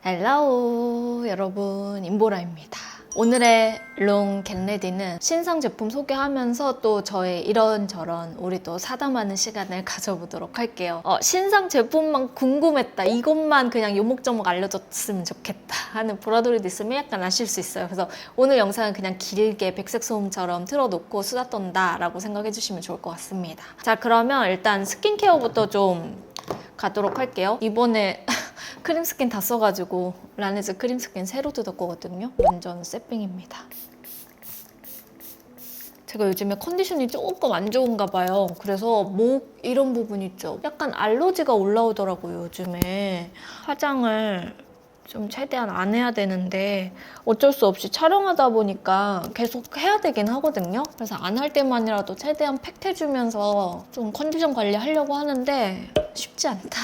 헬로우 여러분, 임보라입니다. 오늘의 롱 겟레디는 신상 제품 소개하면서 또 저의 이런저런 우리 또 사담하는 시간을 가져보도록 할게요. 신상 제품만 궁금했다, 이것만 그냥 요목조목 알려줬으면 좋겠다 하는 보라돌이도 있으면 약간 아실 수 있어요. 그래서 오늘 영상은 그냥 길게 백색 소음처럼 틀어놓고 수다 떤다 라고 생각해 주시면 좋을 것 같습니다. 자, 그러면 일단 스킨케어부터 좀 가도록 할게요. 이번에 크림 스킨 다 써가지고 라네즈 크림 스킨 새로 뜯을 거거든요. 완전 새삥입니다. 제가 요즘에 컨디션이 조금 안 좋은가 봐요. 그래서 목 이런 부분 있죠. 약간 알러지가 올라오더라고요, 요즘에. 화장을 좀 최대한 안 해야 되는데 어쩔 수 없이 촬영하다 보니까 계속 해야 되긴 하거든요. 그래서 안 할 때만이라도 최대한 팩 해주면서 좀 컨디션 관리하려고 하는데 쉽지 않다.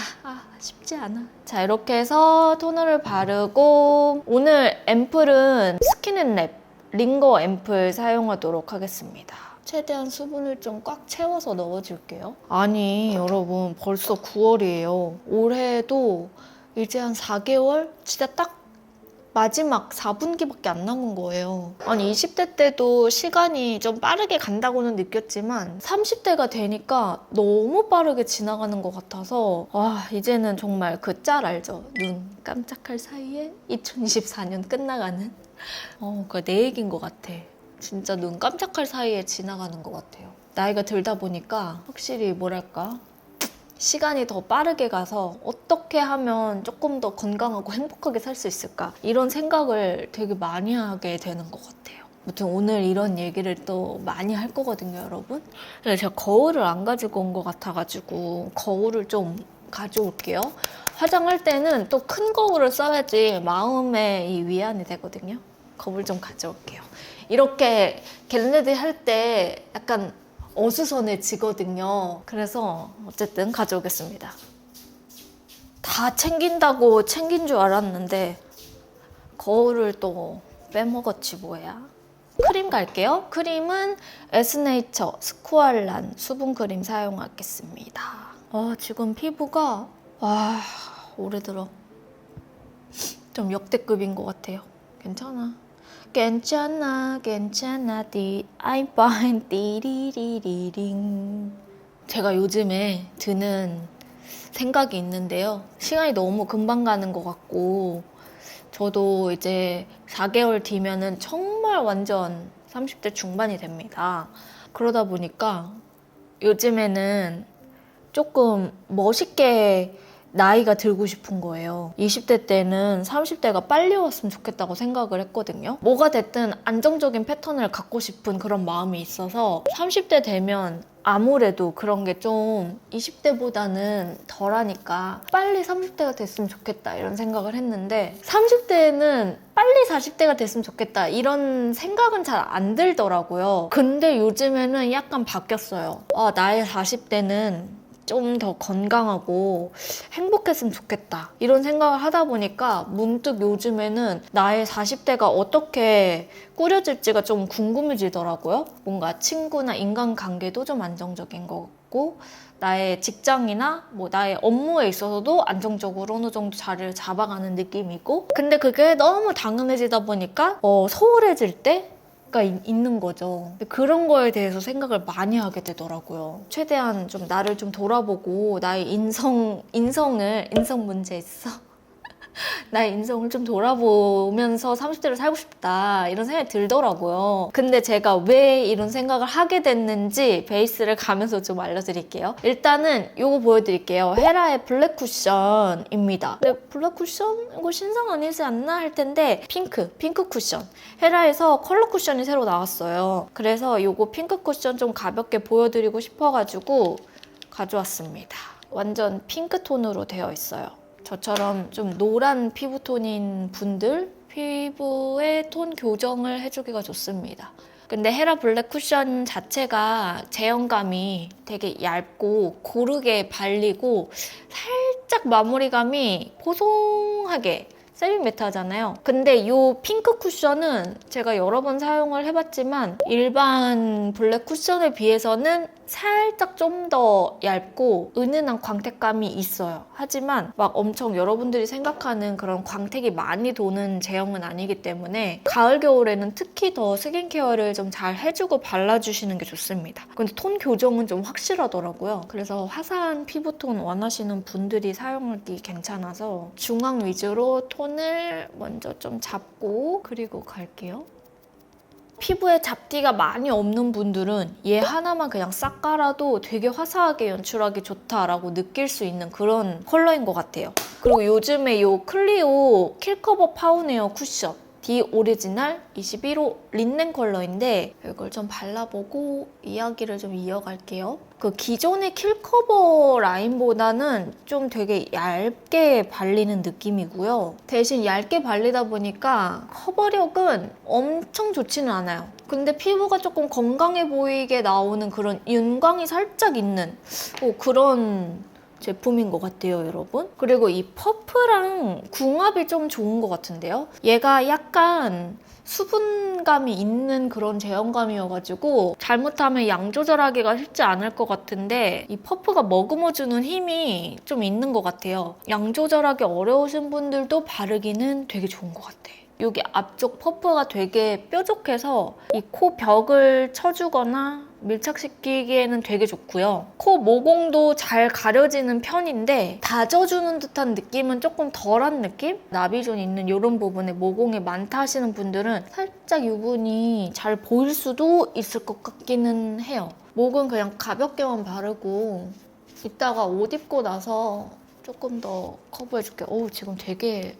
쉽지 않아. 자, 이렇게 해서 토너를 바르고 오늘 앰플은 스킨앤랩 링거 앰플 사용하도록 하겠습니다. 최대한 수분을 좀 꽉 채워서 넣어줄게요. 아니 여러분, 벌써 9월이에요. 올해도 이제 한 4개월? 진짜 딱 마지막 4분기밖에 안 남은 거예요. 아니 20대 때도 시간이 좀 빠르게 간다고는 느꼈지만 30대가 되니까 너무 빠르게 지나가는 것 같아서 이제는 정말 그 짤 알죠? 눈 깜짝할 사이에 2024년 끝나가는? 그거 내 얘기인 것 같아. 진짜 눈 깜짝할 사이에 지나가는 것 같아요. 나이가 들다 보니까 확실히 뭐랄까, 시간이 더 빠르게 가서 어떻게 하면 조금 더 건강하고 행복하게 살 수 있을까, 이런 생각을 되게 많이 하게 되는 것 같아요. 아무튼 오늘 이런 얘기를 또 많이 할 거거든요, 여러분. 그래서 제가 거울을 안 가지고 온 것 같아가지고 거울을 좀 가져올게요. 화장할 때는 또 큰 거울을 써야지 마음의 이 위안이 되거든요. 거울 좀 가져올게요. 이렇게 겟레디 할 때 약간 어수선해지거든요. 그래서 어쨌든 가져오겠습니다. 다 챙긴다고 챙긴 줄 알았는데 거울을 또 빼먹었지 뭐야. 크림 갈게요. 크림은 에스네이처 스쿠알란 수분크림 사용하겠습니다. 지금 피부가 올해 들어 좀 역대급인 것 같아요. 괜찮아. 괜찮아 I'm fine 띠리리리링. 제가 요즘에 드는 생각이 있는데요, 시간이 너무 금방 가는 것 같고 저도 이제 4개월 뒤면은 정말 완전 30대 중반이 됩니다. 그러다 보니까 요즘에는 조금 멋있게 나이가 들고 싶은 거예요. 20대 때는 30대가 빨리 왔으면 좋겠다고 생각을 했거든요. 뭐가 됐든 안정적인 패턴을 갖고 싶은 그런 마음이 있어서 30대 되면 아무래도 그런 게 좀 20대보다는 덜하니까 빨리 30대가 됐으면 좋겠다 이런 생각을 했는데 30대는 빨리 40대가 됐으면 좋겠다 이런 생각은 잘 안 들더라고요. 근데 요즘에는 약간 바뀌었어요. 나의 40대는 좀 더 건강하고 행복했으면 좋겠다 이런 생각을 하다 보니까 문득 요즘에는 나의 40대가 어떻게 꾸려질지가 좀 궁금해지더라고요. 뭔가 친구나 인간관계도 좀 안정적인 것 같고 나의 직장이나 나의 업무에 있어서도 안정적으로 어느 정도 자리를 잡아가는 느낌이고, 근데 그게 너무 당연해지다 보니까 소홀해질 때 가 있는 거죠. 그런 거에 대해서 생각을 많이 하게 되더라고요. 최대한 좀 나를 좀 돌아보고 나의 인성 문제 있어? 나의 인성을 좀 돌아보면서 30대를 살고 싶다 이런 생각이 들더라고요. 근데 제가 왜 이런 생각을 하게 됐는지 베이스를 가면서 좀 알려드릴게요. 일단은 이거 보여드릴게요. 헤라의 블랙 쿠션입니다. 근데 블랙 쿠션? 이거 신상 아니지 않나 할 텐데 핑크 쿠션. 헤라에서 컬러 쿠션이 새로 나왔어요. 그래서 이거 핑크 쿠션 좀 가볍게 보여드리고 싶어가지고 가져왔습니다. 완전 핑크 톤으로 되어 있어요. 저처럼 좀 노란 피부톤인 분들 피부의 톤 교정을 해주기가 좋습니다. 근데 헤라 블랙 쿠션 자체가 제형감이 되게 얇고 고르게 발리고 살짝 마무리감이 보송하게 세미 매트하잖아요. 근데 이 핑크 쿠션은 제가 여러 번 사용을 해봤지만 일반 블랙 쿠션에 비해서는 살짝 좀 더 얇고 은은한 광택감이 있어요. 하지만 막 엄청 여러분들이 생각하는 그런 광택이 많이 도는 제형은 아니기 때문에 가을, 겨울에는 특히 더 스킨케어를 좀 잘 해주고 발라주시는 게 좋습니다. 근데 톤 교정은 좀 확실하더라고요. 그래서 화사한 피부톤 원하시는 분들이 사용하기 괜찮아서 중앙 위주로 톤을 먼저 좀 잡고 그리고 갈게요. 피부에 잡티가 많이 없는 분들은 얘 하나만 그냥 싹 깔아도 되게 화사하게 연출하기 좋다라고 느낄 수 있는 그런 컬러인 것 같아요. 그리고 요즘에 이 클리오 킬커버 파우네어 쿠션 디 오리지널 21호 린넨 컬러인데 이걸 좀 발라보고 이야기를 좀 이어갈게요. 그 기존의 킬커버 라인보다는 좀 되게 얇게 발리는 느낌이고요. 대신 얇게 발리다 보니까 커버력은 엄청 좋지는 않아요. 근데 피부가 조금 건강해 보이게 나오는 그런 윤광이 살짝 있는 그런 제품인 것 같아요, 여러분. 그리고 이 퍼프랑 궁합이 좀 좋은 것 같은데요. 얘가 약간 수분감이 있는 그런 제형감이어가지고 잘못하면 양 조절하기가 쉽지 않을 것 같은데 이 퍼프가 머금어주는 힘이 좀 있는 것 같아요. 양 조절하기 어려우신 분들도 바르기는 되게 좋은 것 같아요. 여기 앞쪽 퍼프가 되게 뾰족해서 이 코 벽을 쳐주거나 밀착시키기에는 되게 좋고요. 코 모공도 잘 가려지는 편인데 다져주는 듯한 느낌은 조금 덜한 느낌? 나비존 있는 이런 부분에 모공이 많다 하시는 분들은 살짝 유분이 잘 보일 수도 있을 것 같기는 해요. 목은 그냥 가볍게만 바르고 이따가 옷 입고 나서 조금 더 커버해줄게요. 어우, 지금 되게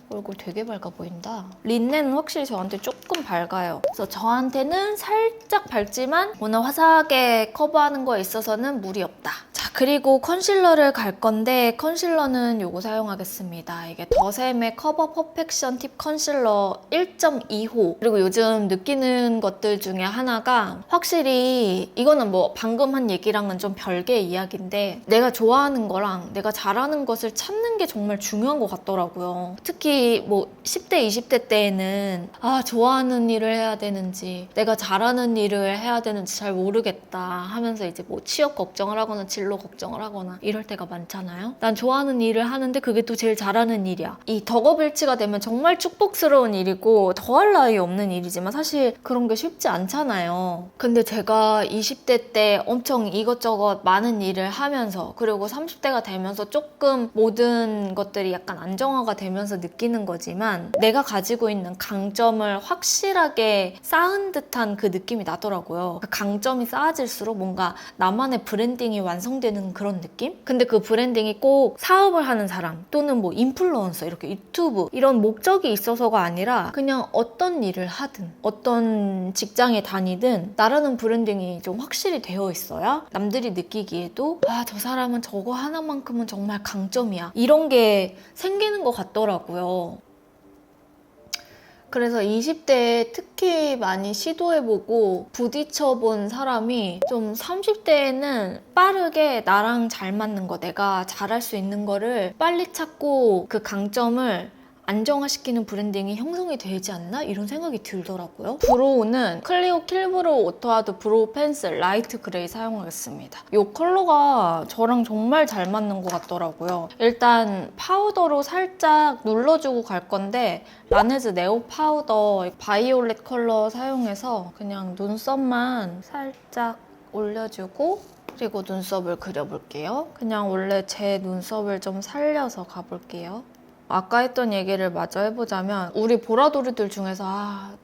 얼굴 되게 밝아 보인다. 린넨은 확실히 저한테 조금 밝아요. 그래서 저한테는 살짝 밝지만 오늘 화사하게 커버하는 거에 있어서는 무리 없다. 자, 그리고 컨실러를 갈 건데 컨실러는 요거 사용하겠습니다. 이게 더샘의 커버 퍼펙션 팁 컨실러 1.2호. 그리고 요즘 느끼는 것들 중에 하나가 확실히 이거는 뭐 방금 한 얘기랑은 좀 별개의 이야기인데 내가 좋아하는 거랑 내가 잘하는 것을 찾는 게 정말 중요한 것 같더라고요. 특히 뭐 10대, 20대 때에는 좋아하는 일을 해야 되는지 내가 잘하는 일을 해야 되는지 잘 모르겠다 하면서 이제 뭐 취업 걱정을 하거나 진로 걱정을 하거나 이럴 때가 많잖아요. 난 좋아하는 일을 하는데 그게 또 제일 잘하는 일이야. 이 덕업일치가 되면 정말 축복스러운 일이고 더할 나위 없는 일이지만 사실 그런 게 쉽지 않잖아요. 근데 제가 20대 때 엄청 이것저것 많은 일을 하면서 그리고 30대가 되면서 조금 모든 것들이 약간 안정화가 되면서 느끼는 거지만 내가 가지고 있는 강점을 확실하게 쌓은 듯한 그 느낌이 나더라고요. 그 강점이 쌓아질수록 뭔가 나만의 브랜딩이 완성되는 그런 느낌? 근데 그 브랜딩이 꼭 사업을 하는 사람 또는 뭐 인플루언서 이렇게 유튜브 이런 목적이 있어서가 아니라 그냥 어떤 일을 하든 어떤 직장에 다니든 나라는 브랜딩이 좀 확실히 되어 있어야 남들이 느끼기에도 저 사람은 저거 하나만큼은 정말 강점이야 이런 게 생기는 것 같더라고요. 그래서 20대에 특히 많이 시도해보고 부딪혀본 사람이 좀 30대에는 빠르게 나랑 잘 맞는 거, 내가 잘할 수 있는 거를 빨리 찾고 그 강점을 안정화시키는 브랜딩이 형성이 되지 않나? 이런 생각이 들더라고요. 브로우는 클리오 킬브로우 오토하드 브로우 펜슬 라이트 그레이 사용하겠습니다. 이 컬러가 저랑 정말 잘 맞는 것 같더라고요. 일단 파우더로 살짝 눌러주고 갈 건데 라네즈 네오 파우더 바이올렛 컬러 사용해서 그냥 눈썹만 살짝 올려주고 그리고 눈썹을 그려볼게요. 그냥 원래 제 눈썹을 좀 살려서 가볼게요. 아까 했던 얘기를 마저 해보자면 우리 보라돌이들 중에서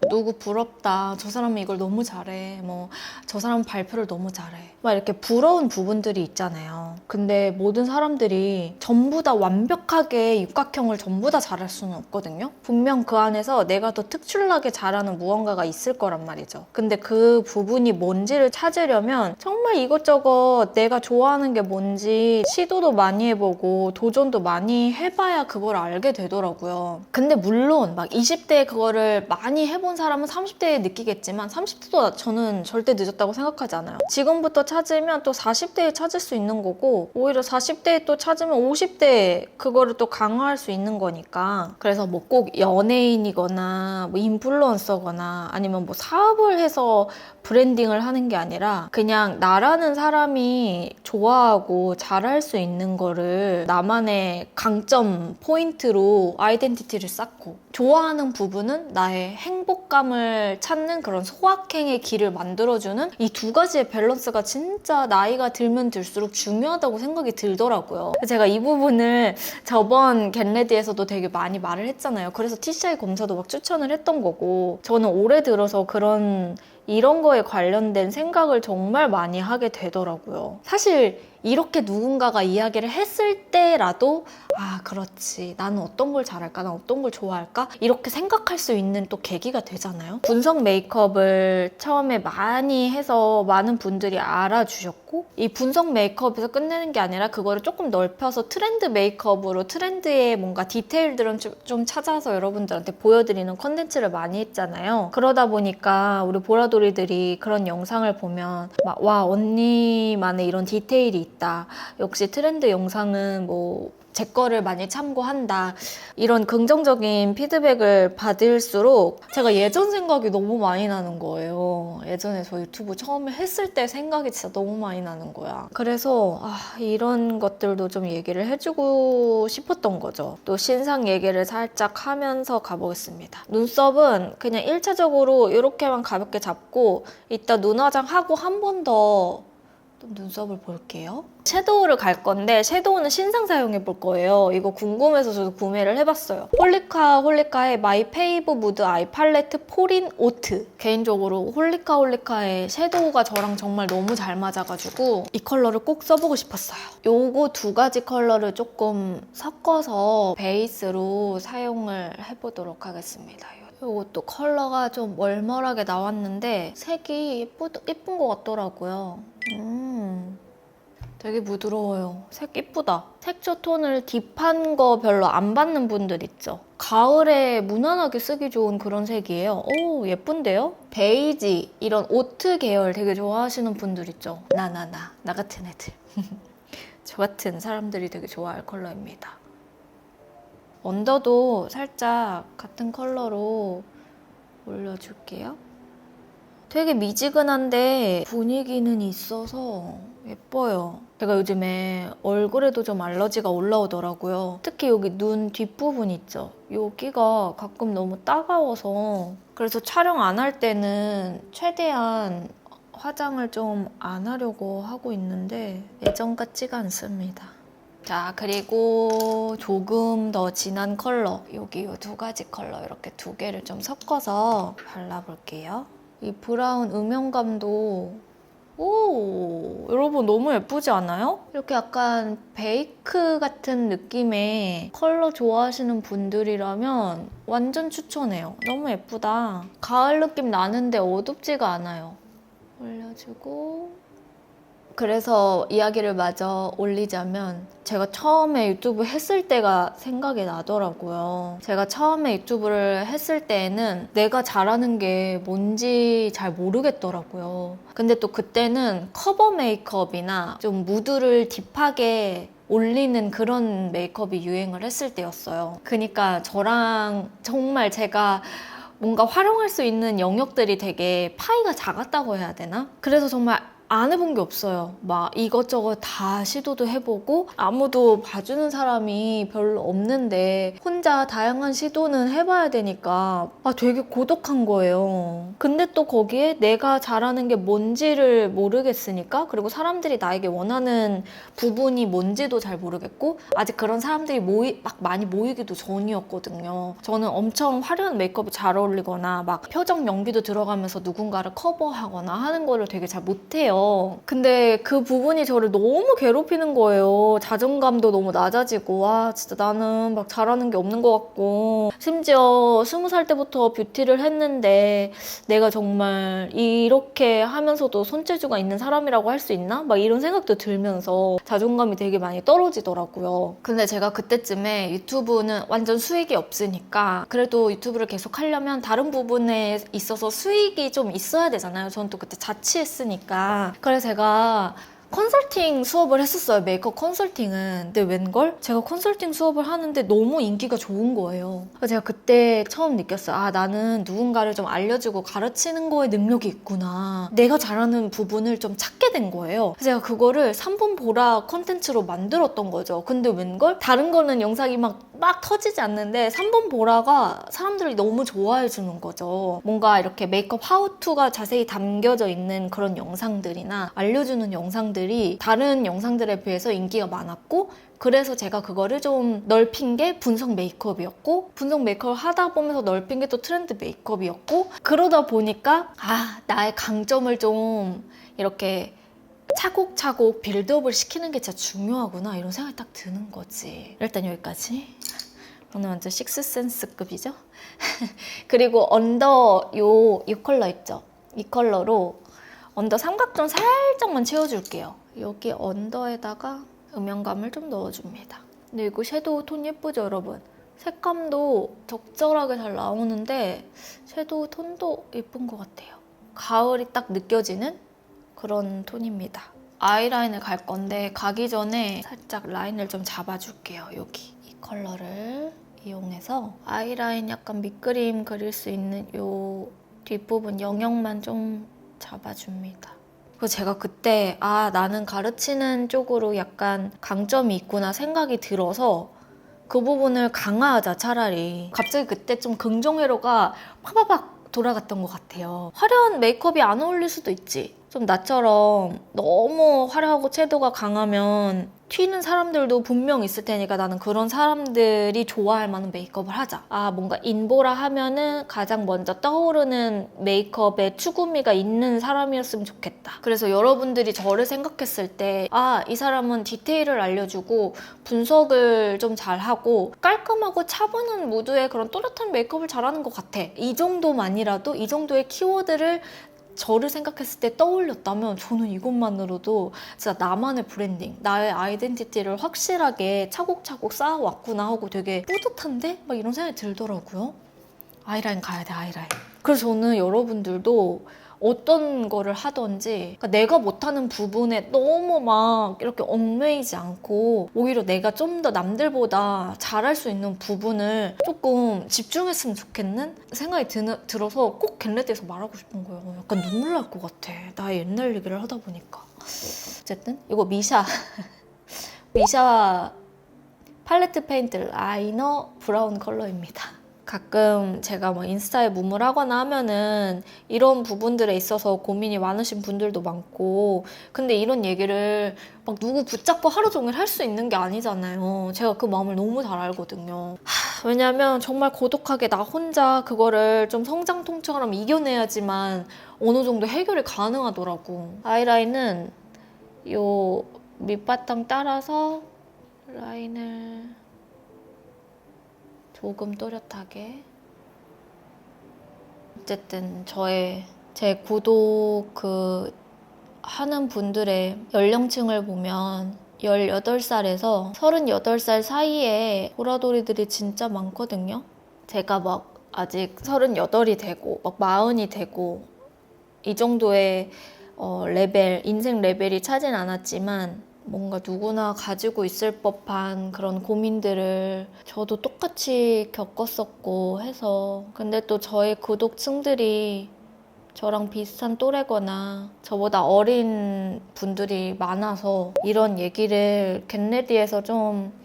누구 부럽다, 저 사람은 이걸 너무 잘해, 뭐 저 사람은 발표를 너무 잘해 막 이렇게 부러운 부분들이 있잖아요. 근데 모든 사람들이 전부 다 완벽하게 육각형을 전부 다 잘할 수는 없거든요. 분명 그 안에서 내가 더 특출나게 잘하는 무언가가 있을 거란 말이죠. 근데 그 부분이 뭔지를 찾으려면 정말 이것저것 내가 좋아하는 게 뭔지 시도도 많이 해보고 도전도 많이 해봐야 그걸 알 알게 되더라고요. 근데 물론 막 20대에 그거를 많이 해본 사람은 30대에 느끼겠지만 30대도 저는 절대 늦었다고 생각하지 않아요. 지금부터 찾으면 또 40대에 찾을 수 있는 거고 오히려 40대에 또 찾으면 50대에 그거를 또 강화할 수 있는 거니까. 그래서 뭐 꼭 연예인이거나 뭐 인플루언서거나 아니면 뭐 사업을 해서 브랜딩을 하는 게 아니라 그냥 나라는 사람이 좋아하고 잘할 수 있는 거를 나만의 강점 포인트로 아이덴티티를 쌓고 좋아하는 부분은 나의 행복감을 찾는 그런 소확행의 길을 만들어주는 이 두 가지의 밸런스가 진짜 나이가 들면 들수록 중요하다고 생각이 들더라고요. 제가 이 부분을 저번 겟레디에서도 되게 많이 말을 했잖아요. 그래서 TCI 검사도 막 추천을 했던 거고 저는 올해 들어서 이런 거에 관련된 생각을 정말 많이 하게 되더라고요. 사실 이렇게 누군가가 이야기를 했을 때라도 아 그렇지 나는 어떤 걸 잘할까 난 어떤 걸 좋아할까 이렇게 생각할 수 있는 또 계기가 되잖아요. 분석 메이크업을 처음에 많이 해서 많은 분들이 알아주셨고 이 분석 메이크업에서 끝내는 게 아니라 그거를 조금 넓혀서 트렌드 메이크업으로 트렌드의 뭔가 디테일들은 좀 찾아서 여러분들한테 보여드리는 컨텐츠를 많이 했잖아요. 그러다 보니까 우리 보라돌이들이 그런 영상을 보면 막 와 언니만의 이런 디테일이 있다. 역시 트렌드 영상은 뭐 제 거를 많이 참고한다. 이런 긍정적인 피드백을 받을수록 제가 예전 생각이 너무 많이 나는 거예요. 예전에 저 유튜브 처음에 했을 때 생각이 진짜 너무 많이 나는 거야. 그래서 이런 것들도 좀 얘기를 해주고 싶었던 거죠. 또 신상 얘기를 살짝 하면서 가보겠습니다. 눈썹은 그냥 1차적으로 이렇게만 가볍게 잡고 이따 눈화장 하고 한 번 더 눈썹을 볼게요. 섀도우를 갈 건데 섀도우는 신상 사용해 볼 거예요. 이거 궁금해서 저도 구매를 해봤어요. 홀리카의 마이 페이브 무드 아이 팔레트 포린 오트. 개인적으로 홀리카의 섀도우가 저랑 정말 너무 잘 맞아가지고 이 컬러를 꼭 써보고 싶었어요. 요거 두 가지 컬러를 조금 섞어서 베이스로 사용을 해보도록 하겠습니다. 이것도 컬러가 좀 멀멀하게 나왔는데 색이 예쁜 것 같더라고요. 되게 부드러워요. 색 예쁘다. 색조 톤을 딥한 거 별로 안 받는 분들 있죠. 가을에 무난하게 쓰기 좋은 그런 색이에요. 오 예쁜데요? 베이지 이런 오트 계열 되게 좋아하시는 분들 있죠. 나 같은 애들. 저 같은 사람들이 되게 좋아할 컬러입니다. 언더도 살짝 같은 컬러로 올려줄게요. 되게 미지근한데 분위기는 있어서 예뻐요. 제가 요즘에 얼굴에도 좀 알러지가 올라오더라고요. 특히 여기 눈 뒷부분 있죠? 여기가 가끔 너무 따가워서 그래서 촬영 안 할 때는 최대한 화장을 좀 안 하려고 하고 있는데 예전 같지가 않습니다. 자 그리고 조금 더 진한 컬러 여기 이 두 가지 컬러 이렇게 두 개를 좀 섞어서 발라볼게요. 이 브라운 음영감도 오 여러분 너무 예쁘지 않아요? 이렇게 약간 베이크 같은 느낌의 컬러 좋아하시는 분들이라면 완전 추천해요. 너무 예쁘다. 가을 느낌 나는데 어둡지가 않아요. 올려주고 그래서 이야기를 마저 올리자면 제가 처음에 유튜브 했을 때가 생각이 나더라고요. 제가 처음에 유튜브를 했을 때에는 내가 잘하는 게 뭔지 잘 모르겠더라고요. 근데 또 그때는 커버 메이크업이나 좀 무드를 딥하게 올리는 그런 메이크업이 유행을 했을 때였어요. 그러니까 저랑 정말 제가 뭔가 활용할 수 있는 영역들이 되게 파이가 작았다고 해야 되나? 그래서 정말 안 해본 게 없어요. 막 이것저것 다 시도도 해보고 아무도 봐주는 사람이 별로 없는데 혼자 다양한 시도는 해봐야 되니까 되게 고독한 거예요. 근데 또 거기에 내가 잘하는 게 뭔지를 모르겠으니까 그리고 사람들이 나에게 원하는 부분이 뭔지도 잘 모르겠고 아직 그런 사람들이 막 많이 모이기도 전이었거든요. 저는 엄청 화려한 메이크업이 잘 어울리거나 막 표정 연기도 들어가면서 누군가를 커버하거나 하는 거를 되게 잘 못해요. 했어요. 근데 그 부분이 저를 너무 괴롭히는 거예요. 자존감도 너무 낮아지고, 와, 진짜 나는 막 잘하는 게 없는 것 같고, 심지어 20살 때부터 뷰티를 했는데 내가 정말 이렇게 하면서도 손재주가 있는 사람이라고 할 수 있나? 막 이런 생각도 들면서 자존감이 되게 많이 떨어지더라고요. 근데 제가 그때쯤에 유튜브는 완전 수익이 없으니까 그래도 유튜브를 계속 하려면 다른 부분에 있어서 수익이 좀 있어야 되잖아요. 전 또 그때 자취했으니까. 그래서 제가 컨설팅 수업을 했었어요. 메이크업 컨설팅은. 근데 웬걸? 제가 컨설팅 수업을 하는데 너무 인기가 좋은 거예요. 그래서 제가 그때 처음 느꼈어요. 아, 나는 누군가를 좀 알려주고 가르치는 거에 능력이 있구나. 내가 잘하는 부분을 좀 찾게 된 거예요. 그래서 제가 그거를 3분 보라 컨텐츠로 만들었던 거죠. 근데 웬걸? 다른 거는 영상이 막 터지지 않는데 3분 보라가 사람들이 너무 좋아해 주는 거죠. 뭔가 이렇게 메이크업 하우투가 자세히 담겨져 있는 그런 영상들이나 알려주는 영상들이 다른 영상들에 비해서 인기가 많았고, 그래서 제가 그거를 좀 넓힌 게 분석 메이크업이었고, 분석 메이크업을 하다 보면서 넓힌 게 또 트렌드 메이크업이었고, 그러다 보니까 나의 강점을 좀 이렇게 차곡차곡 빌드업을 시키는 게 진짜 중요하구나, 이런 생각이 딱 드는 거지. 일단 여기까지. 오늘 완전 식스센스급이죠? 그리고 언더 이 컬러 있죠? 이 컬러로 언더 삼각존 살짝만 채워줄게요. 여기 언더에다가 음영감을 좀 넣어줍니다. 근데 이거 섀도우 톤 예쁘죠, 여러분? 색감도 적절하게 잘 나오는데 섀도우 톤도 예쁜 것 같아요. 가을이 딱 느껴지는 그런 톤입니다. 아이라인을 갈 건데 가기 전에 살짝 라인을 좀 잡아줄게요. 여기 이 컬러를 이용해서 아이라인 약간 밑그림 그릴 수 있는 이 뒷부분 영역만 좀 잡아줍니다. 그래서 제가 그때 나는 가르치는 쪽으로 약간 강점이 있구나 생각이 들어서 그 부분을 강화하자, 차라리. 갑자기 그때 좀 긍정회로가 파바박 돌아갔던 것 같아요. 화려한 메이크업이 안 어울릴 수도 있지. 좀 나처럼 너무 화려하고 채도가 강하면 튀는 사람들도 분명 있을 테니까 나는 그런 사람들이 좋아할 만한 메이크업을 하자. 뭔가 인보라 하면은 가장 먼저 떠오르는 메이크업에 추구미가 있는 사람이었으면 좋겠다. 그래서 여러분들이 저를 생각했을 때 이 사람은 디테일을 알려주고 분석을 좀 잘하고 깔끔하고 차분한 무드의 그런 또렷한 메이크업을 잘하는 것 같아. 이 정도만이라도, 이 정도의 키워드를 저를 생각했을 때 떠올렸다면 저는 이것만으로도 진짜 나만의 브랜딩, 나의 아이덴티티를 확실하게 차곡차곡 쌓아왔구나 하고 되게 뿌듯한데? 막 이런 생각이 들더라고요. 아이라인 가야 돼, 아이라인. 그래서 저는 여러분들도 어떤 거를 하던지, 그러니까 내가 못하는 부분에 너무 막 이렇게 얽매이지 않고 오히려 내가 좀 더 남들보다 잘할 수 있는 부분을 조금 집중했으면 좋겠는 생각이 들어서 꼭 겟레디에서 말하고 싶은 거예요. 약간 눈물 날 것 같아. 나의 옛날 얘기를 하다 보니까. 어쨌든 이거 미샤 팔레트 페인트 라이너 브라운 컬러입니다. 가끔 제가 뭐 인스타에 무물 하거나 하면은 이런 부분들에 있어서 고민이 많으신 분들도 많고, 근데 이런 얘기를 막 누구 붙잡고 하루 종일 할 수 있는 게 아니잖아요. 제가 그 마음을 너무 잘 알거든요. 왜냐면 정말 고독하게 나 혼자 그거를 좀 성장통처럼 이겨내야지만 어느 정도 해결이 가능하더라고. 아이라인은 요 밑바탕 따라서 라인을 조금 또렷하게. 어쨌든 제 구독 하는 분들의 연령층을 보면 18살에서 38살 사이에 보라돌이들이 진짜 많거든요. 제가 막 아직 38이 되고 막 40이 되고 이 정도의 인생 레벨이 차진 않았지만 뭔가 누구나 가지고 있을 법한 그런 고민들을 저도 똑같이 겪었었고 해서, 근데 또 저의 구독층들이 저랑 비슷한 또래거나 저보다 어린 분들이 많아서 이런 얘기를 겟레디에서 좀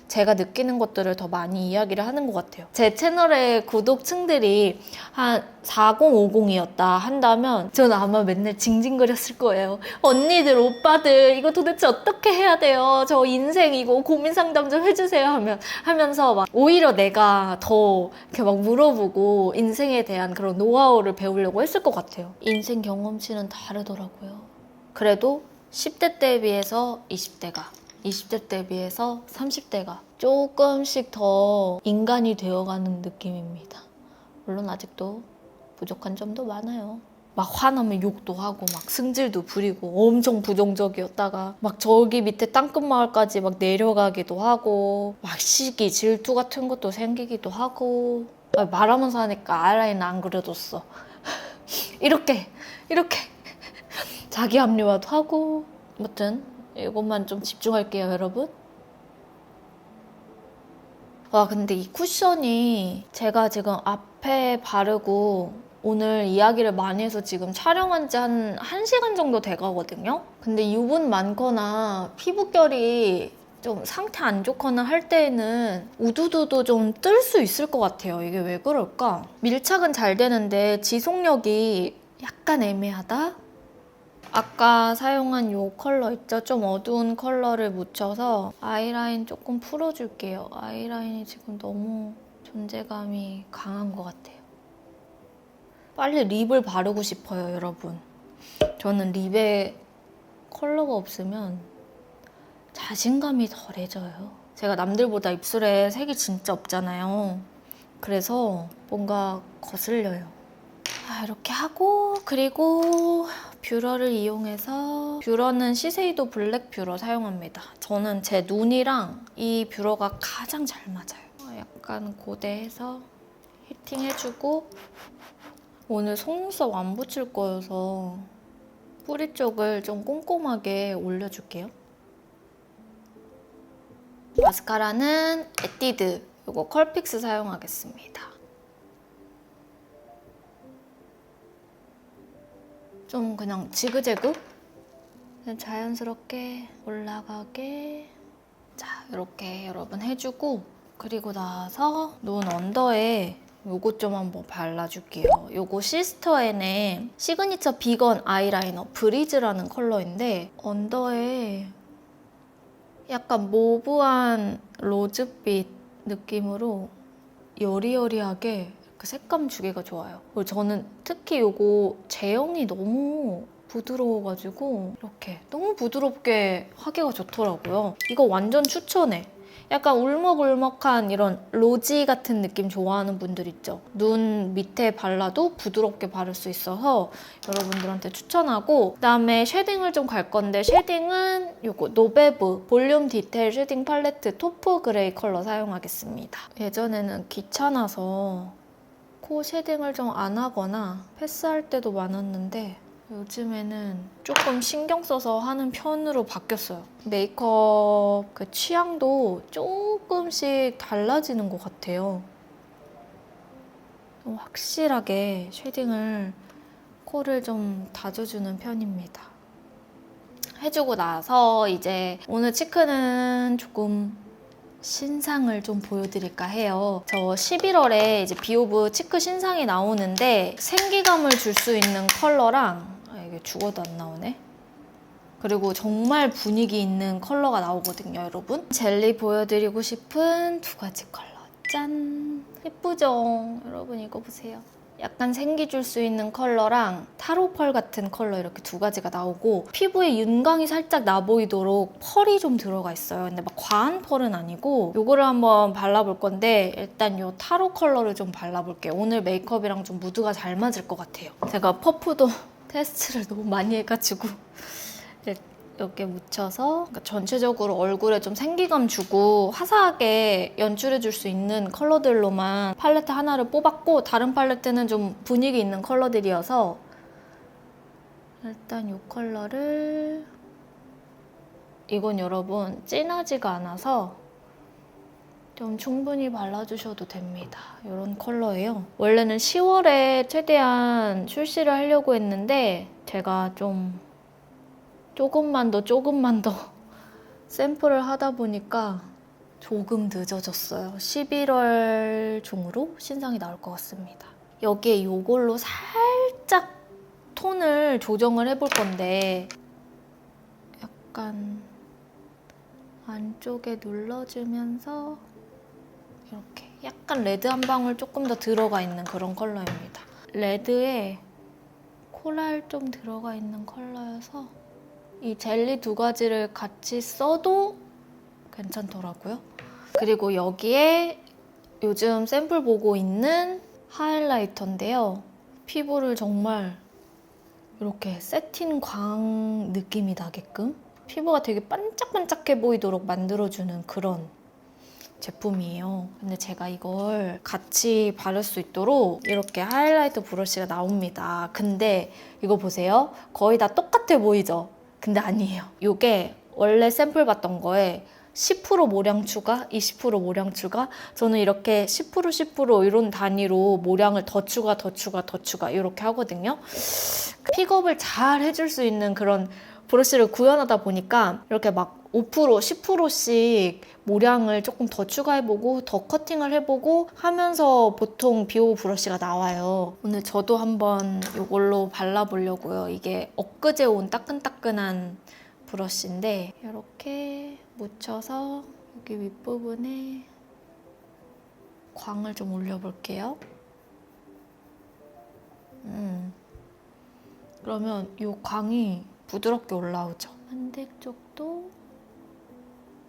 제가 느끼는 것들을 더 많이 이야기를 하는 것 같아요. 제 채널의 구독층들이 한 4050이었다 한다면 저는 아마 맨날 징징거렸을 거예요. 언니들, 오빠들 이거 도대체 어떻게 해야 돼요? 저 인생 이거 고민 상담 좀 해주세요 하면서 막 오히려 내가 더 이렇게 막 물어보고 인생에 대한 그런 노하우를 배우려고 했을 것 같아요. 인생 경험치는 다르더라고요. 그래도 10대 때에 비해서 20대가, 20대 때에 비해서 30대가 조금씩 더 인간이 되어가는 느낌입니다. 물론 아직도 부족한 점도 많아요. 막 화나면 욕도 하고 막 승질도 부리고 엄청 부정적이었다가 막 저기 밑에 땅끝마을까지 막 내려가기도 하고 막 시기, 질투 같은 것도 생기기도 하고 말하면서 하니까 아이라인 안 그려줬어. 이렇게 자기 합리화도 하고 아무튼 이것만 좀 집중할게요, 여러분. 와, 근데 이 쿠션이 제가 지금 앞에 바르고 오늘 이야기를 많이 해서 지금 촬영한 지 한 1시간 정도 돼가거든요? 근데 유분 많거나 피부결이 좀 상태 안 좋거나 할 때에는 우두두도 좀 뜰 수 있을 것 같아요. 이게 왜 그럴까? 밀착은 잘 되는데 지속력이 약간 애매하다? 아까 사용한 이 컬러 있죠? 좀 어두운 컬러를 묻혀서 아이라인 조금 풀어줄게요. 아이라인이 지금 너무 존재감이 강한 것 같아요. 빨리 립을 바르고 싶어요, 여러분. 저는 립에 컬러가 없으면 자신감이 덜해져요. 제가 남들보다 입술에 색이 진짜 없잖아요. 그래서 뭔가 거슬려요. 이렇게 하고 그리고 뷰러를 이용해서 뷰러는 시세이도 블랙 뷰러 사용합니다. 저는 제 눈이랑 이 뷰러가 가장 잘 맞아요. 약간 고대해서 히팅해주고 오늘 속눈썹 안 붙일 거여서 뿌리 쪽을 좀 꼼꼼하게 올려줄게요. 마스카라는 에뛰드 이거 컬픽스 사용하겠습니다. 좀 그냥 지그재그? 그냥 자연스럽게 올라가게 자 이렇게 여러분 해주고 그리고 나서 눈 언더에 요거 좀 한번 발라줄게요. 요거 시스터앤의 시그니처 비건 아이라이너 브리즈라는 컬러인데 언더에 약간 모브한 로즈빛 느낌으로 여리여리하게 그 색감 주기가 좋아요. 그리고 저는 특히 요거 제형이 너무 부드러워가지고 이렇게 너무 부드럽게 하기가 좋더라고요. 이거 완전 추천해. 약간 울먹울먹한 이런 로지 같은 느낌 좋아하는 분들 있죠. 눈 밑에 발라도 부드럽게 바를 수 있어서 여러분들한테 추천하고 그다음에 쉐딩을 좀 갈 건데 쉐딩은 요거 노베브 볼륨 디테일 쉐딩 팔레트 토프 그레이 컬러 사용하겠습니다. 예전에는 귀찮아서 코 쉐딩을 좀 안 하거나 패스할 때도 많았는데 요즘에는 조금 신경 써서 하는 편으로 바뀌었어요. 메이크업 그 취향도 조금씩 달라지는 것 같아요. 좀 확실하게 쉐딩을 코를 좀 다져주는 편입니다. 해주고 나서 이제 오늘 치크는 조금 신상을 좀 보여드릴까 해요. 저 11월에 이제 비오브 치크 신상이 나오는데 생기감을 줄 수 있는 컬러랑 이게 죽어도 안 나오네. 그리고 정말 분위기 있는 컬러가 나오거든요, 여러분. 젤리 보여드리고 싶은 2가지 컬러. 짠! 예쁘죠? 여러분 이거 보세요. 약간 생기 줄 수 있는 컬러랑 타로펄 같은 컬러 이렇게 2가지가 나오고 피부에 윤광이 살짝 나 보이도록 펄이 좀 들어가 있어요. 근데 막 과한 펄은 아니고 요거를 한번 발라볼 건데 일단 요 타로 컬러를 좀 발라볼게요. 오늘 메이크업이랑 좀 무드가 잘 맞을 것 같아요. 제가 퍼프도 테스트를 너무 많이 해가지고 이렇게 묻혀서 그러니까 전체적으로 얼굴에 좀 생기감 주고 화사하게 연출해줄 수 있는 컬러들로만 팔레트 하나를 뽑았고 다른 팔레트는 좀 분위기 있는 컬러들이어서 일단 이 컬러를 이건 여러분 진하지가 않아서 좀 충분히 발라주셔도 됩니다. 이런 컬러예요. 원래는 10월에 최대한 출시를 하려고 했는데 제가 조금만 더 샘플을 하다 보니까 조금 늦어졌어요. 11월 중으로 신상이 나올 것 같습니다. 여기에 이걸로 살짝 톤을 조정을 해볼 건데 약간 안쪽에 눌러주면서 이렇게 약간 레드 한 방울 조금 더 들어가 있는 그런 컬러입니다. 레드에 코랄 좀 들어가 있는 컬러여서 이 젤리 두 가지를 같이 써도 괜찮더라고요. 그리고 여기에 요즘 샘플 보고 있는 하이라이터인데요. 피부를 정말 이렇게 세틴 광 느낌이 나게끔 피부가 되게 반짝반짝해 보이도록 만들어주는 그런 제품이에요. 근데 제가 이걸 같이 바를 수 있도록 이렇게 하이라이터 브러쉬가 나옵니다. 근데 이거 보세요. 거의 다 똑같아 보이죠? 근데 아니에요. 이게 원래 샘플 봤던 거에 10% 모량 추가, 20% 모량 추가. 저는 이렇게 10% 10% 이런 단위로 모량을 더 추가, 더 추가, 더 추가 이렇게 하거든요. 픽업을 잘 해줄 수 있는 그런 브러쉬를 구현하다 보니까 이렇게 막 5%, 10%씩 모량을 조금 더 추가해보고 더 커팅을 해보고 하면서 보통 비오 브러쉬가 나와요. 오늘 저도 한번 이걸로 발라보려고요. 이게 엊그제 온 따끈따끈한 브러쉬인데 이렇게 묻혀서 여기 윗부분에 광을 좀 올려볼게요. 그러면 이 광이 부드럽게 올라오죠. 반대쪽도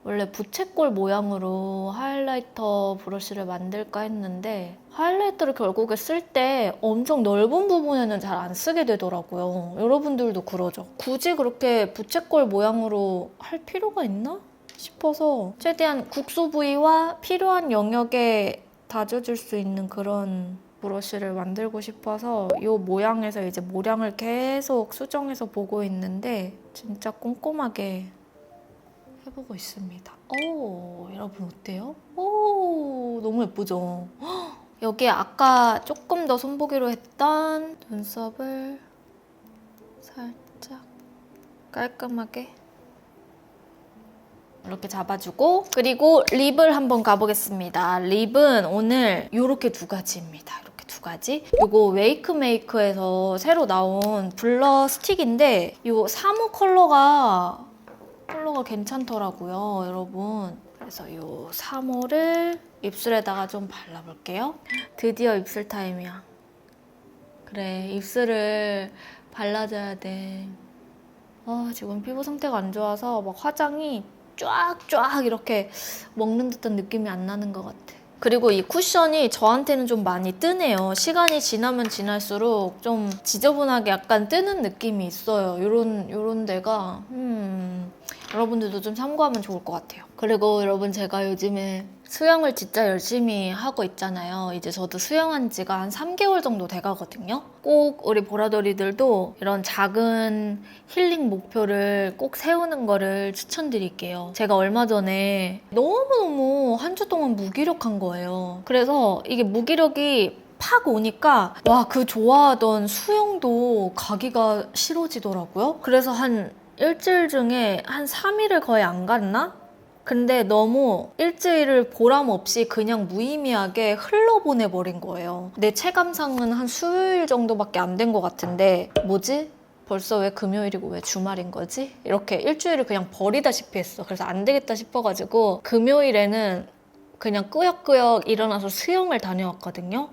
원래 부채꼴 모양으로 하이라이터 브러쉬를 만들까 했는데 하이라이터를 결국에 쓸 때 엄청 넓은 부분에는 잘 안 쓰게 되더라고요. 여러분들도 그러죠? 굳이 그렇게 부채꼴 모양으로 할 필요가 있나 싶어서 최대한 국소 부위와 필요한 영역에 다져줄 수 있는 그런 브러쉬를 만들고 싶어서 이 모양에서 이제 모량을 계속 수정해서 보고 있는데 진짜 꼼꼼하게 해보고 있습니다. 오, 여러분 어때요? 오, 너무 예쁘죠? 여기에 아까 조금 더 손보기로 했던 눈썹을 살짝 깔끔하게 이렇게 잡아주고 그리고 립을 한번 가보겠습니다. 립은 오늘 이렇게 두 가지입니다. 이렇게 두 가지. 이거 웨이크메이크에서 새로 나온 블러 스틱인데 이 3호 컬러가 괜찮더라고요, 여러분. 그래서 이 3호를 입술에다가 좀 발라볼게요. 드디어 입술 타임이야. 그래, 입술을 발라줘야 돼. 지금 피부 상태가 안 좋아서 막 화장이 쫙쫙 이렇게 먹는 듯한 느낌이 안 나는 것 같아. 그리고 이 쿠션이 저한테는 좀 많이 뜨네요. 시간이 지나면 지날수록 좀 지저분하게 약간 뜨는 느낌이 있어요. 요런 데가 여러분들도 좀 참고하면 좋을 것 같아요. 그리고 여러분 제가 요즘에 수영을 진짜 열심히 하고 있잖아요. 이제 저도 수영한 지가 한 3개월 정도 돼가거든요. 꼭 우리 보라돌이들도 이런 작은 힐링 목표를 꼭 세우는 거를 추천드릴게요. 제가 얼마 전에 너무너무 한 주 동안 무기력한 거예요. 그래서 이게 무기력이 팍 오니까 와, 그 좋아하던 수영도 가기가 싫어지더라고요. 그래서 한 일주일 중에 한 3일을 거의 안 갔나? 근데 너무 일주일을 보람 없이 그냥 무의미하게 흘러보내버린 거예요. 내 체감상은 한 수요일 정도밖에 안 된 것 같은데 뭐지? 벌써 왜 금요일이고 왜 주말인 거지? 이렇게 일주일을 그냥 버리다시피 했어. 그래서 안 되겠다 싶어가지고 금요일에는 그냥 끄역끄역 일어나서 수영을 다녀왔거든요.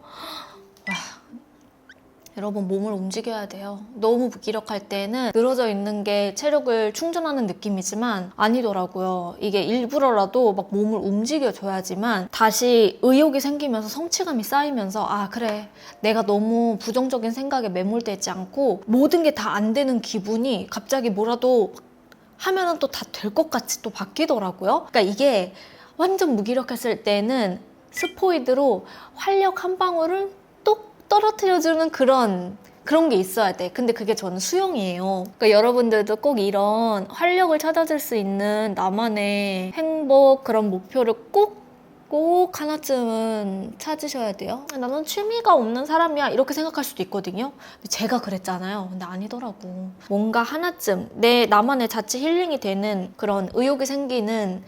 여러분 몸을 움직여야 돼요. 너무 무기력할 때는 늘어져 있는 게 체력을 충전하는 느낌이지만 아니더라고요. 이게 일부러라도 막 몸을 움직여줘야지만 다시 의욕이 생기면서 성취감이 쌓이면서 아 그래 내가 너무 부정적인 생각에 매몰되지 않고 모든 게 다 안 되는 기분이 갑자기 뭐라도 하면은 또 다 될 것 같이 또 바뀌더라고요. 그러니까 이게 완전 무기력했을 때는 스포이드로 활력 한 방울을 떨어뜨려주는 그런 게 있어야 돼. 근데 그게 저는 수영이에요. 그러니까 여러분들도 꼭 이런 활력을 찾아줄 수 있는 나만의 행복 그런 목표를 꼭 하나쯤은 찾으셔야 돼요. 나는 취미가 없는 사람이야 이렇게 생각할 수도 있거든요. 근데 제가 그랬잖아요. 근데 아니더라고. 뭔가 하나쯤 나만의 자체 힐링이 되는 그런 의욕이 생기는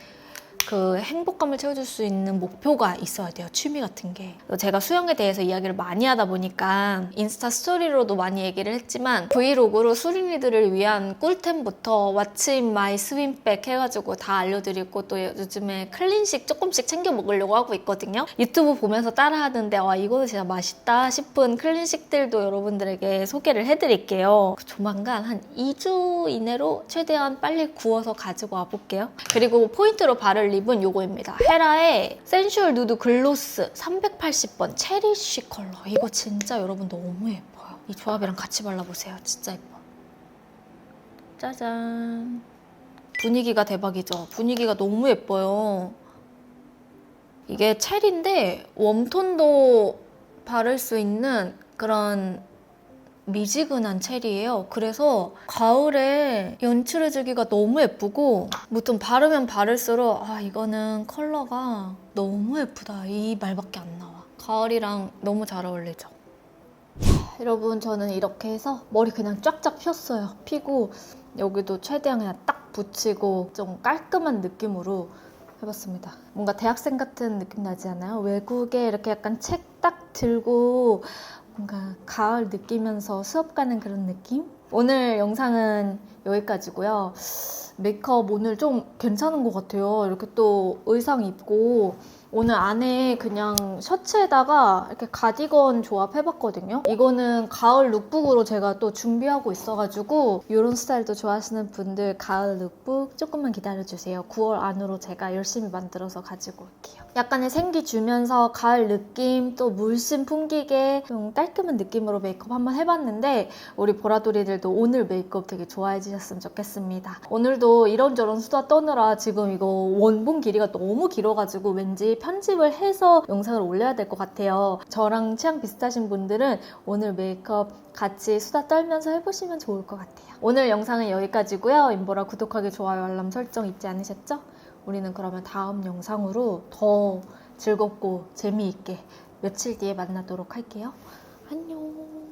그 행복감을 채워줄 수 있는 목표가 있어야 돼요. 취미 같은 게. 제가 수영에 대해서 이야기를 많이 하다 보니까 인스타 스토리로도 많이 얘기를 했지만 브이로그로 수린이들을 위한 꿀템부터 What's in my swim백 해가지고 다 알려드리고 또 요즘에 클린식 조금씩 챙겨 먹으려고 하고 있거든요. 유튜브 보면서 따라하는데 와 이거는 진짜 맛있다 싶은 클린식들도 여러분들에게 소개를 해드릴게요. 조만간 한 2주 이내로 최대한 빨리 구워서 가지고 와볼게요. 그리고 포인트로 바를 립은 요거입니다. 헤라의 센슈얼 누드 글로스 380번 체리쉬 컬러. 이거 진짜 여러분 너무 예뻐요. 이 조합이랑 같이 발라보세요. 진짜 예뻐. 짜잔. 분위기가 대박이죠? 분위기가 너무 예뻐요. 이게 체리인데 웜톤도 바를 수 있는 그런 미지근한 체리예요. 그래서 가을에 연출해주기가 너무 예쁘고 무튼 바르면 바를수록 아 이거는 컬러가 너무 예쁘다 이 말밖에 안 나와. 가을이랑 너무 잘 어울리죠. 여러분 저는 이렇게 해서 머리 그냥 쫙쫙 폈어요. 피고 여기도 최대한 그냥 딱 붙이고 좀 깔끔한 느낌으로 해봤습니다. 뭔가 대학생 같은 느낌 나지 않아요? 외국에 이렇게 약간 책 딱 들고 뭔가 가을 느끼면서 수업 가는 그런 느낌? 오늘 영상은 여기까지고요. 메이크업 오늘 좀 괜찮은 것 같아요. 이렇게 또 의상 입고 오늘 안에 그냥 셔츠에다가 이렇게 가디건 조합해봤거든요. 이거는 가을 룩북으로 제가 또 준비하고 있어가지고 이런 스타일도 좋아하시는 분들 가을 룩북 조금만 기다려주세요. 9월 안으로 제가 열심히 만들어서 가지고 올게요. 약간의 생기 주면서 가을 느낌 또 물씬 풍기게 좀 깔끔한 느낌으로 메이크업 한번 해봤는데 우리 보라돌이들도 오늘 메이크업 되게 좋아해 주셨으면 좋겠습니다. 오늘도 이런저런 수다 떠느라 지금 이거 원본 길이가 너무 길어가지고 왠지 편집을 해서 영상을 올려야 될 것 같아요. 저랑 취향 비슷하신 분들은 오늘 메이크업 같이 수다 떨면서 해보시면 좋을 것 같아요. 오늘 영상은 여기까지고요. 임보라 구독하기, 좋아요, 알람 설정 잊지 않으셨죠? 우리는 그러면 다음 영상으로 더 즐겁고 재미있게 며칠 뒤에 만나도록 할게요. 안녕.